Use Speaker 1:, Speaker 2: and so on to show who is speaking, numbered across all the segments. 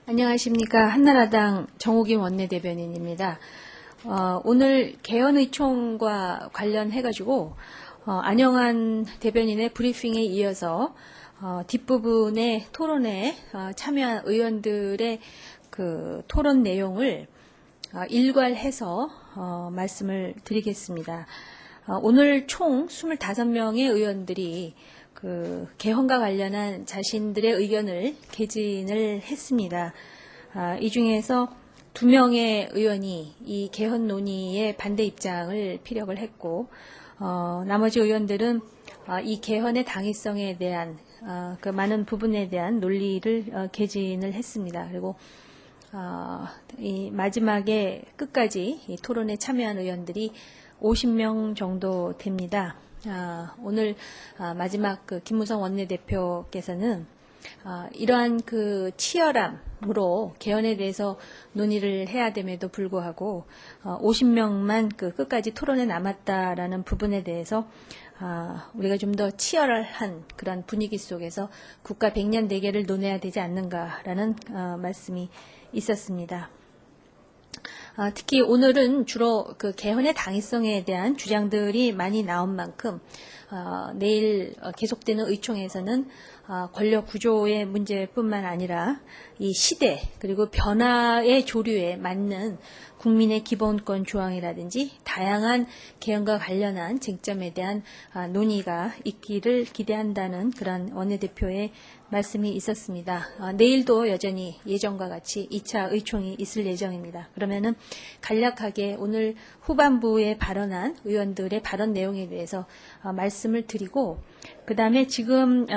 Speaker 1: 안녕하십니까. 한나라당 정호김 원내대변인입니다. 오늘 개헌의총과 관련해가지고 안영한 대변인의 브리핑에 이어서 뒷부분의 토론에 참여한 의원들의 그 토론 내용을 일괄해서 말씀을 드리겠습니다. 오늘 총 25명의 의원들이 그 개헌과 관련한 자신들의 의견을 개진을 했습니다. 이 중에서 2명의 의원이 이 개헌 논의에 반대 입장을 피력을 했고, 나머지 의원들은 이 개헌의 당위성에 대한 그 많은 부분에 대한 논리를 개진을 했습니다. 그리고 이 마지막에 끝까지 이 토론에 참여한 의원들이 50명 정도 됩니다. 오늘 마지막 그 김무성 원내대표께서는 이러한 그 치열함으로 개헌에 대해서 논의를 해야 됨에도 불구하고 50명만 그 끝까지 토론에 남았다라는 부분에 대해서 우리가 좀 더 치열한 그런 분위기 속에서 국가 100년 대계를 논해야 되지 않는가라는 말씀이 있었습니다. 특히 오늘은 주로 그 개헌의 당위성에 대한 주장들이 많이 나온 만큼 내일 계속되는 의총에서는 권력 구조의 문제뿐만 아니라 이 시대 그리고 변화의 조류에 맞는 국민의 기본권 조항이라든지 다양한 개헌과 관련한 쟁점에 대한 논의가 있기를 기대한다는 그런 원내대표의 말씀이 있었습니다. 내일도 여전히 예정과 같이 2차 의총이 있을 예정입니다. 그러면은 간략하게 오늘 후반부에 발언한 의원들의 발언 내용에 대해서 말씀을 드리고, 그 다음에 지금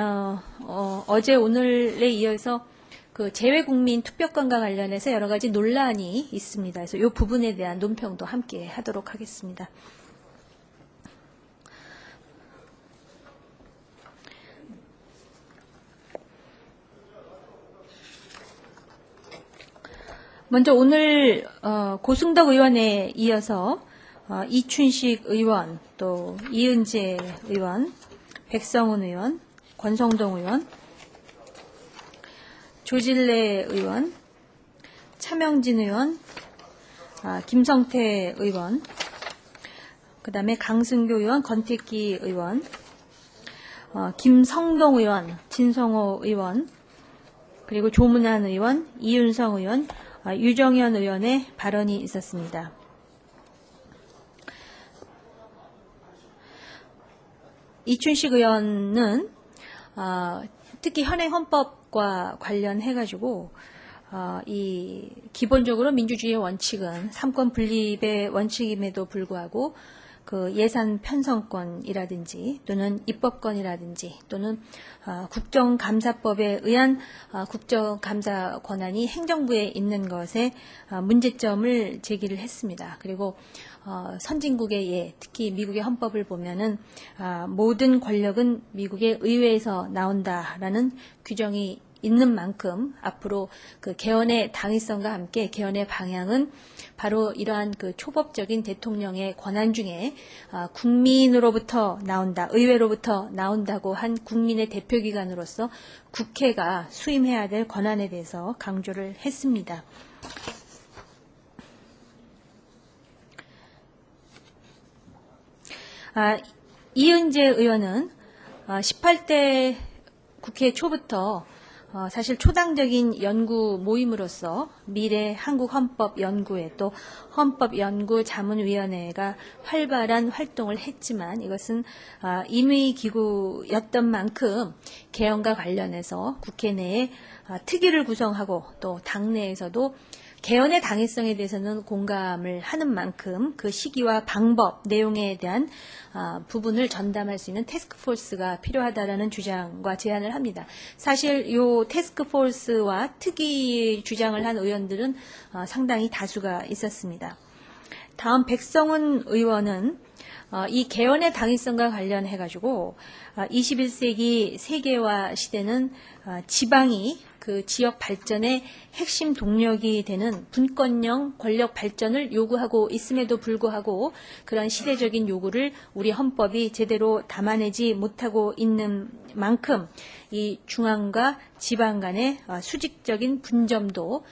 Speaker 1: 어제 오늘에 이어서 그 재외국민 투표권과 관련해서 여러 가지 논란이 있습니다. 그래서 이 부분에 대한 논평도 함께 하도록 하겠습니다. 먼저 오늘 고승덕 의원에 이어서 이춘식 의원, 또 이은재 의원, 백성훈 의원, 권성동 의원, 조질래 의원, 차명진 의원, 김성태 의원, 그 다음에 강승교 의원, 권택기 의원, 김성동 의원, 진성호 의원, 그리고 조문환 의원, 이윤성 의원, 유정현 의원의 발언이 있었습니다. 이춘식 의원은 특히 현행 헌법과 관련해가지고 이 기본적으로 민주주의의 원칙은 삼권 분립의 원칙임에도 불구하고 그 예산 편성권이라든지 또는 입법권이라든지 또는 국정감사법에 의한 국정감사 권한이 행정부에 있는 것에 문제점을 제기를 했습니다. 그리고 선진국의 예, 특히 미국의 헌법을 보면은 모든 권력은 미국의 의회에서 나온다라는 규정이 있는 만큼 앞으로 그 개헌의 당위성과 함께 개헌의 방향은 바로 이러한 그 초법적인 대통령의 권한 중에 국민으로부터 나온다, 의회로부터 나온다고 한 국민의 대표기관으로서 국회가 수임해야 될 권한에 대해서 강조를 했습니다. 이은재 의원은 18대 국회 초부터 사실 초당적인 연구 모임으로서 미래 한국 헌법 연구회 또 헌법연구자문위원회가 활발한 활동을 했지만 이것은 임의기구였던 만큼 개헌과 관련해서 국회 내에 특위를 구성하고 또 당내에서도 개헌의 당위성에 대해서는 공감을 하는 만큼 그 시기와 방법, 내용에 대한 부분을 전담할 수 있는 태스크포스가 필요하다라는 주장과 제안을 합니다. 사실 이 태스크포스와 특위 주장을 한 의원들은 상당히 다수가 있었습니다. 다음 백성훈 의원은 이 개헌의 당위성과 관련해가지고 21세기 세계화 시대는 지방이 그 지역 발전의 핵심 동력이 되는 분권형 권력 발전을 요구하고 있음에도 불구하고 그런 시대적인 요구를 우리 헌법이 제대로 담아내지 못하고 있는 만큼 이 중앙과 지방 간의 수직적인 분점도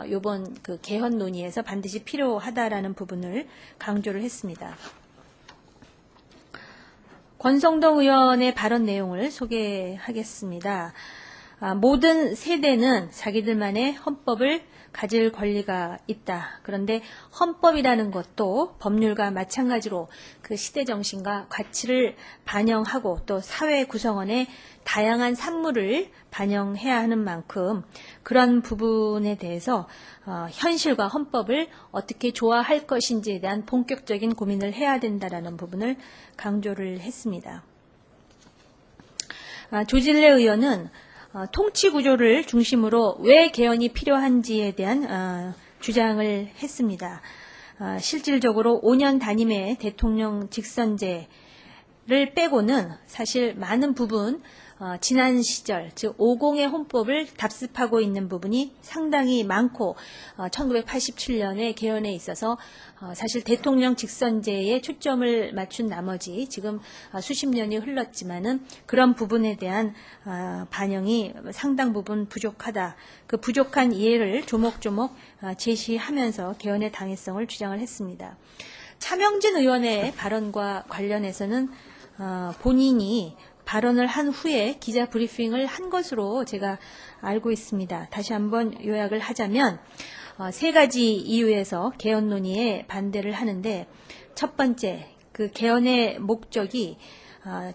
Speaker 1: 이번 그 개헌 논의에서 반드시 필요하다라는 부분을 강조를 했습니다. 권성동 의원의 발언 내용을 소개하겠습니다. 모든 세대는 자기들만의 헌법을 가질 권리가 있다. 그런데 헌법이라는 것도 법률과 마찬가지로 그 시대 정신과 가치를 반영하고 또 사회 구성원의 다양한 산물을 반영해야 하는 만큼 그런 부분에 대해서 현실과 헌법을 어떻게 조화할 것인지에 대한 본격적인 고민을 해야 된다라는 부분을 강조를 했습니다. 조질래 의원은 통치 구조를 중심으로 왜 개헌이 필요한지에 대한 주장을 했습니다. 실질적으로 5년 단임의 대통령 직선제를 빼고는 사실 많은 부분 지난 시절 즉 50의 헌법을 답습하고 있는 부분이 상당히 많고 1987년에 개헌에 있어서 사실 대통령 직선제에 초점을 맞춘 나머지 지금 수십 년이 흘렀지만은 그런 부분에 대한 반영이 상당 부분 부족하다. 그 부족한 이해를 조목조목 제시하면서 개헌의 당위성을 주장을 했습니다. 차명진 의원의 발언과 관련해서는 본인이 발언을 한 후에 기자 브리핑을 한 것으로 제가 알고 있습니다. 다시 한번 요약을 하자면 세 가지 이유에서 개헌 논의에 반대를 하는데 첫 번째, 그 개헌의 목적이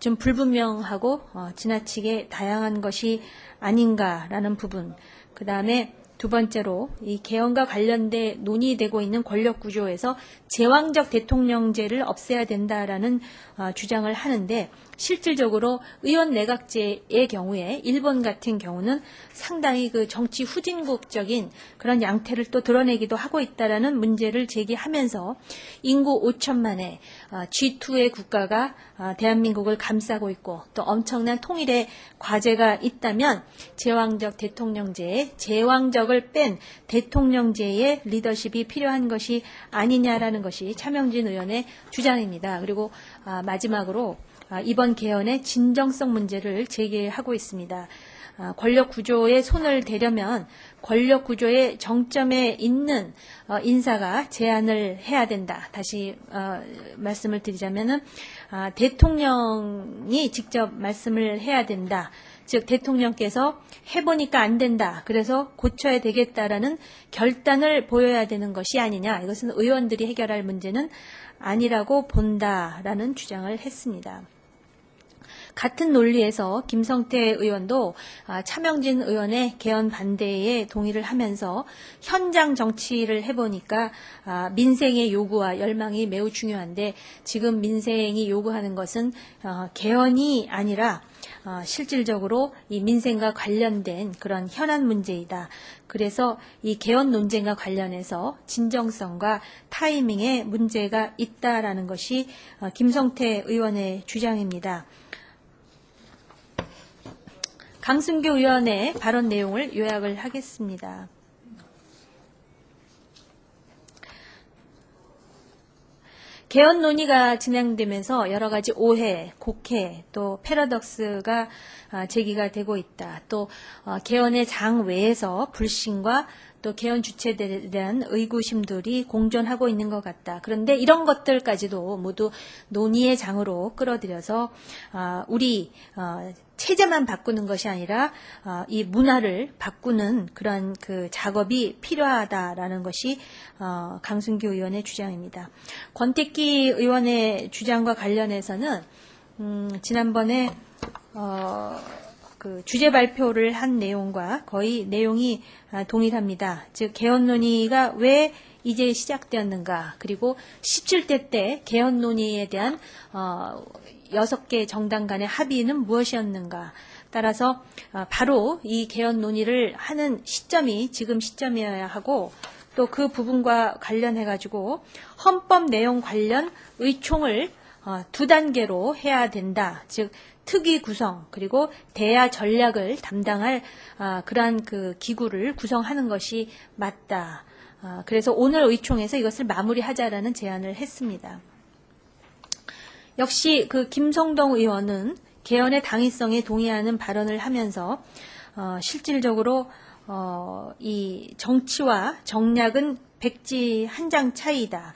Speaker 1: 좀 불분명하고 지나치게 다양한 것이 아닌가라는 부분. 그 다음에 두 번째로 이 개헌과 관련돼 논의되고 있는 권력 구조에서 제왕적 대통령제를 없애야 된다라는 주장을 하는데 실질적으로 의원 내각제의 경우에 일본 같은 경우는 상당히 그 정치 후진국적인 그런 양태를 또 드러내기도 하고 있다라는 문제를 제기하면서 인구 5천만의 G2의 국가가 대한민국을 감싸고 있고 또 엄청난 통일의 과제가 있다면 제왕적 대통령제에 제왕적을 뺀 대통령제의 리더십이 필요한 것이 아니냐라는 것이 차명진 의원의 주장입니다. 그리고 마지막으로 이번 개헌의 진정성 문제를 제기하고 있습니다. 권력 구조에 손을 대려면 권력 구조의 정점에 있는 인사가 제안을 해야 된다. 다시 말씀을 드리자면은 대통령이 직접 말씀을 해야 된다. 즉 대통령께서 해보니까 안 된다. 그래서 고쳐야 되겠다라는 결단을 보여야 되는 것이 아니냐. 이것은 의원들이 해결할 문제는 아니라고 본다라는 주장을 했습니다. 같은 논리에서 김성태 의원도 차명진 의원의 개헌 반대에 동의를 하면서 현장 정치를 해보니까 민생의 요구와 열망이 매우 중요한데 지금 민생이 요구하는 것은 개헌이 아니라 실질적으로 이 민생과 관련된 그런 현안 문제이다. 그래서 이 개헌 논쟁과 관련해서 진정성과 타이밍에 문제가 있다라는 것이 김성태 의원의 주장입니다. 강승규 의원의 발언 내용을 요약을 하겠습니다. 개헌 논의가 진행되면서 여러 가지 오해, 곡해, 또 패러독스가 제기가 되고 있다. 또 개헌의 장 외에서 불신과 또 개헌 주체들에 대한 의구심들이 공존하고 있는 것 같다. 그런데 이런 것들까지도 모두 논의의 장으로 끌어들여서 우리 체제만 바꾸는 것이 아니라 이 문화를 바꾸는 그런 그 작업이 필요하다라는 것이 강승규 의원의 주장입니다. 권택기 의원의 주장과 관련해서는 지난번에 그 주제 발표를 한 내용과 거의 내용이 동일합니다. 즉 개헌 논의가 왜 이제 시작되었는가, 그리고 17대 때 개헌 논의에 대한 6개 정당 간의 합의는 무엇이었는가, 따라서 바로 이 개헌 논의를 하는 시점이 지금 시점이어야 하고 또 그 부분과 관련해 가지고 헌법 내용 관련 의총을 2단계로 해야 된다. 즉 특위 구성 그리고 대야 전략을 담당할 그러한 그 기구를 구성하는 것이 맞다. 그래서 오늘 의총에서 이것을 마무리하자라는 제안을 했습니다. 역시 그 김성동 의원은 개헌의 당위성에 동의하는 발언을 하면서 실질적으로 이 정치와 정략은 백지 한 장 차이다.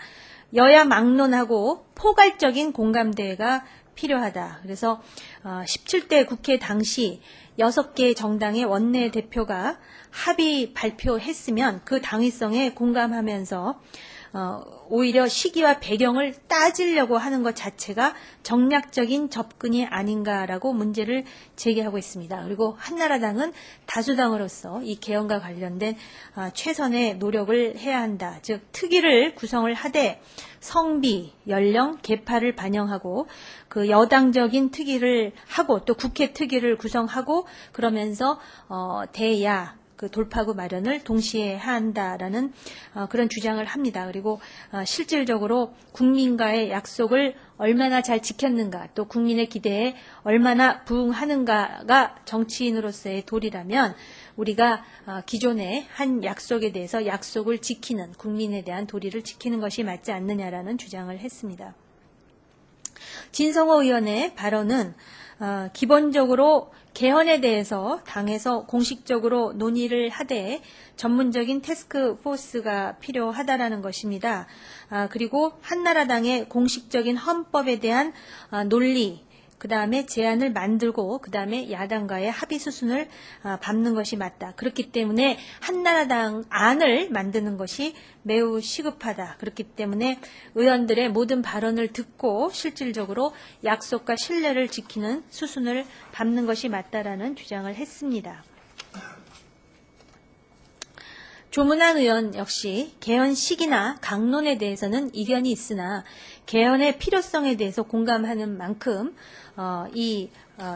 Speaker 1: 여야 막론하고 포괄적인 공감대가 필요하다. 그래서 17대 국회 당시 6개 정당의 원내대표가 합의 발표했으면 그 당위성에 공감하면서 오히려 시기와 배경을 따지려고 하는 것 자체가 정략적인 접근이 아닌가라고 문제를 제기하고 있습니다. 그리고 한나라당은 다수당으로서 이 개헌과 관련된 최선의 노력을 해야 한다. 즉 특위를 구성을 하되 성비, 연령, 계파를 반영하고 그 여당적인 특위를 하고 또 국회 특위를 구성하고 그러면서 대야 그 돌파구 마련을 동시에 해야 한다라는 그런 주장을 합니다. 그리고 실질적으로 국민과의 약속을 얼마나 잘 지켰는가 또 국민의 기대에 얼마나 부응하는가가 정치인으로서의 도리라면 우리가 기존의 한 약속에 대해서 약속을 지키는 국민에 대한 도리를 지키는 것이 맞지 않느냐라는 주장을 했습니다. 진성호 의원의 발언은 기본적으로 개헌에 대해서 당에서 공식적으로 논의를 하되 전문적인 태스크포스가 필요하다라는 것입니다. 그리고 한나라당의 공식적인 헌법에 대한 논리, 그 다음에 제안을 만들고 그 다음에 야당과의 합의 수순을 밟는 것이 맞다. 그렇기 때문에 한나라당 안을 만드는 것이 매우 시급하다. 그렇기 때문에 의원들의 모든 발언을 듣고 실질적으로 약속과 신뢰를 지키는 수순을 밟는 것이 맞다라는 주장을 했습니다. 조문환 의원 역시 개헌 시기나 강론에 대해서는 이견이 있으나 개헌의 필요성에 대해서 공감하는 만큼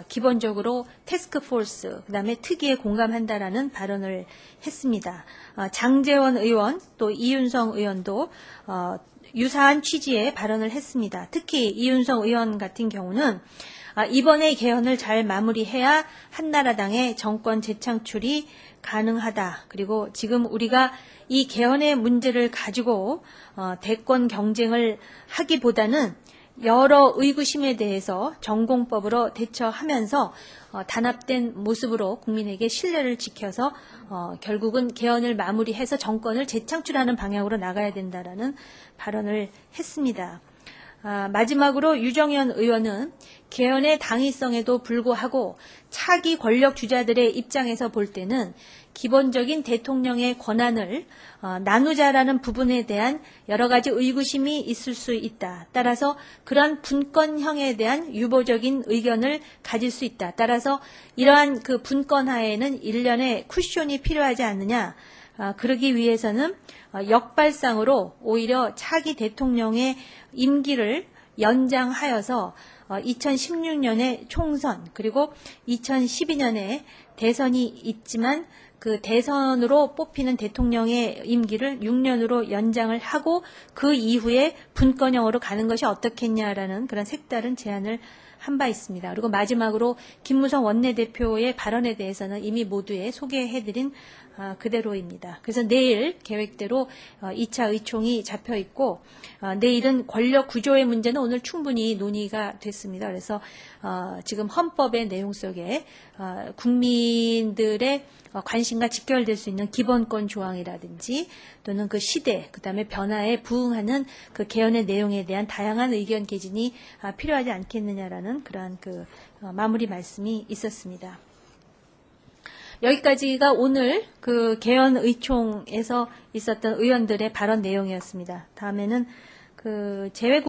Speaker 1: 기본적으로 태스크포스 그다음에 특위에 공감한다라는 발언을 했습니다. 장제원 의원 또 이윤성 의원도 유사한 취지의 발언을 했습니다. 특히 이윤성 의원 같은 경우는 이번에 개헌을 잘 마무리해야 한나라당의 정권 재창출이 가능하다. 그리고 지금 우리가 이 개헌의 문제를 가지고 대권 경쟁을 하기보다는 여러 의구심에 대해서 전공법으로 대처하면서 단합된 모습으로 국민에게 신뢰를 지켜서 결국은 개헌을 마무리해서 정권을 재창출하는 방향으로 나가야 된다라는 발언을 했습니다. 마지막으로 유정현 의원은 개헌의 당위성에도 불구하고 차기 권력 주자들의 입장에서 볼 때는 기본적인 대통령의 권한을 나누자라는 부분에 대한 여러 가지 의구심이 있을 수 있다. 따라서 그런 분권형에 대한 유보적인 의견을 가질 수 있다. 따라서 이러한 그 분권하에는 일련의 쿠션이 필요하지 않느냐. 그러기 위해서는 역발상으로 오히려 차기 대통령의 임기를 연장하여서 2016년에 총선 그리고 2012년에 대선이 있지만 그 대선으로 뽑히는 대통령의 임기를 6년으로 연장을 하고 그 이후에 분권형으로 가는 것이 어떻겠냐라는 그런 색다른 제안을 한 바 있습니다. 그리고 마지막으로 김무성 원내대표의 발언에 대해서는 이미 모두에 소개해드린 그대로입니다. 그래서 내일 계획대로 2차 의총이 잡혀 있고 내일은 권력 구조의 문제는 오늘 충분히 논의가 됐습니다. 그래서 지금 헌법의 내용 속에 국민들의 관심과 직결될 수 있는 기본권 조항이라든지 또는 그 시대, 그 다음에 변화에 부응하는 그 개헌의 내용에 대한 다양한 의견 개진이 필요하지 않겠느냐라는 그러한 그 마무리 말씀이 있었습니다. 여기까지가 오늘 그 개헌 의총에서 있었던 의원들의 발언 내용이었습니다. 다음에는 그 재외